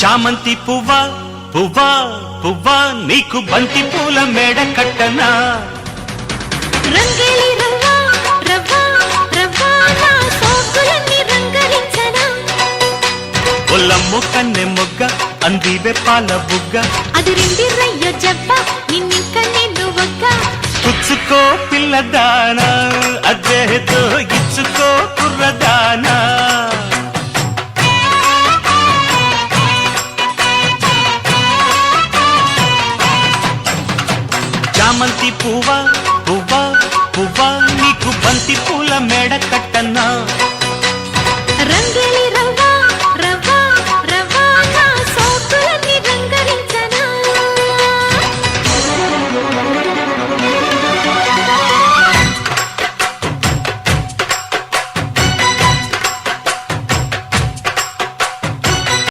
చామంతి పువ్వా పువ్వా పువ్వా నీకు బంతి పూల మేడ కట్టనా రంగేలి రవ్వా రవ్వా రవ్వా నా సోకులన్నీ రంగరించనా ఒల్లమ్ము కన్నె మొగ్గ అందివే పాల బుగ్గ అది రెండి రయ్య జబ్బ నిన్నింక నిన్ను ఒక్క పుచ్చుకో పిల్లదానా అదేతో ఇచ్చుకో కుర్రదానా చామంతి పువ్వా